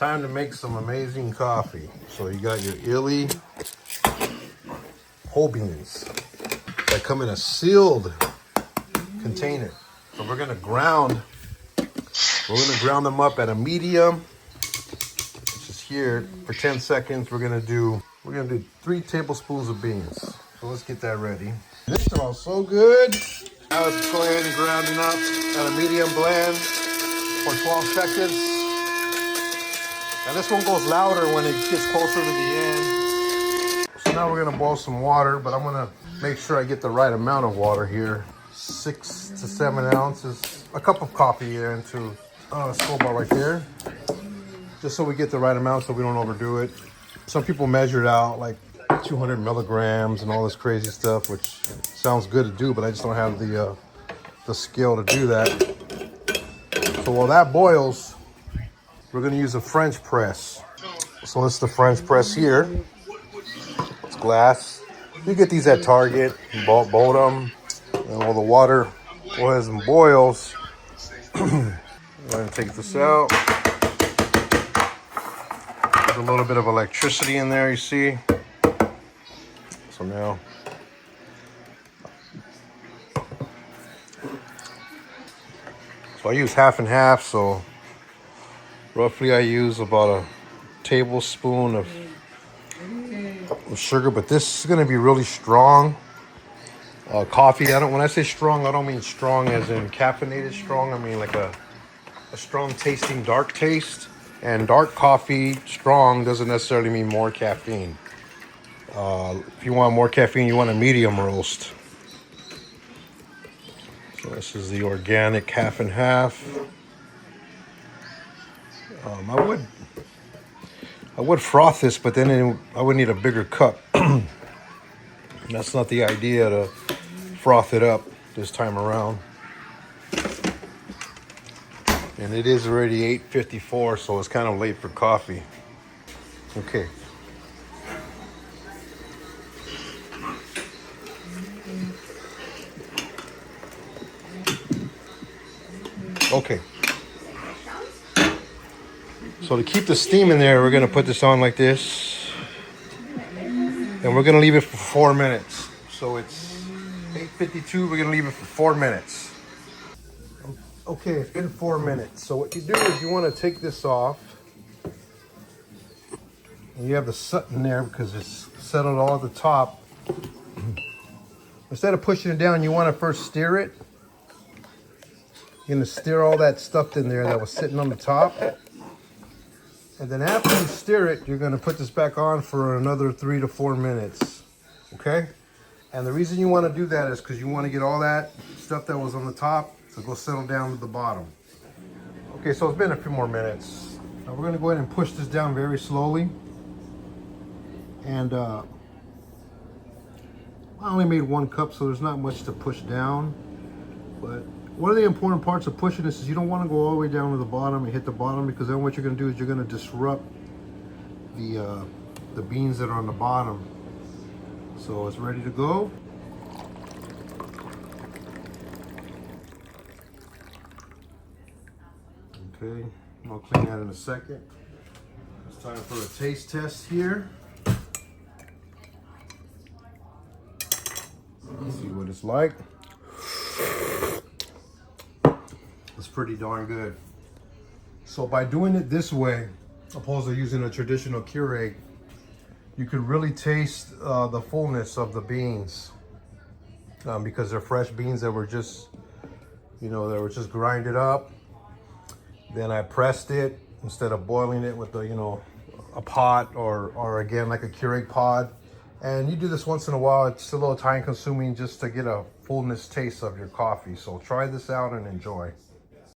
Time to make some amazing coffee. So you got your illy whole beans that come in a sealed container. So we're gonna ground them up at a medium, which is here, for 10 seconds. We're gonna do 3 tablespoons of beans. So let's get that ready. This smells so good. Now let's go ahead and ground it up at a medium blend for 12 seconds. And this one goes louder when it gets closer to the end. So now we're gonna boil some water, but I'm gonna make sure I get the right amount of water here. 6 to 7 ounces. A cup of coffee there into a skull bar right there. Just so we get the right amount so we don't overdo it. Some people measure it out like 200 milligrams and all this crazy stuff, which sounds good to do, but I just don't have the skill to do that. So while that boils, we're gonna use a French press. So this is the French press here. It's glass. You get these at Target, you bolt them, and while the water boils and boils, I'm gonna take this out. There's a little bit of electricity in there, you see. So now, so I use half and half, so roughly I use about a tablespoon of sugar, but this is gonna be really strong coffee. When I say strong, I don't mean strong as in caffeinated strong. I mean like a strong tasting dark taste. And dark coffee strong doesn't necessarily mean more caffeine. If you want more caffeine, you want a medium roast. So this is the organic half and half. I would froth this, but then I would need a bigger cup. That's not the idea, to froth it up this time around. And it is already 8:54, so it's kind of late for coffee. Okay. Okay. So to keep the steam in there, we're gonna put this on like this. And we're gonna leave it for 4 minutes. So it's 8:52, we're gonna leave it for 4 minutes. Okay, it's been 4 minutes. So what you do is you wanna take this off. And you have the soot in there because it's settled all at the top. Instead of pushing it down, you wanna first stir it. You're gonna stir all that stuff in there that was sitting on the top. And then after you stir it, you're gonna put this back on for another 3 to 4 minutes, okay? And the reason you wanna do that is because you wanna get all that stuff that was on the top to go settle down to the bottom. Okay, so it's been a few more minutes. Now we're gonna go ahead and push this down very slowly. And I only made 1 cup, so there's not much to push down. But one of the important parts of pushing this is you don't want to go all the way down to the bottom and hit the bottom, because then what you're going to do is you're going to disrupt the beans that are on the bottom. So it's ready to go. Okay, I'll clean that in a second. It's time for a taste test here. Let's see what it's like. It's pretty darn good. So by doing it this way, opposed to using a traditional Keurig, you can really taste the fullness of the beans because they're fresh beans that were just, grinded up. Then I pressed it instead of boiling it with a pot or again like a Keurig pod. And you do this once in a while. It's a little time consuming just to get a fullness taste of your coffee. So try this out and enjoy.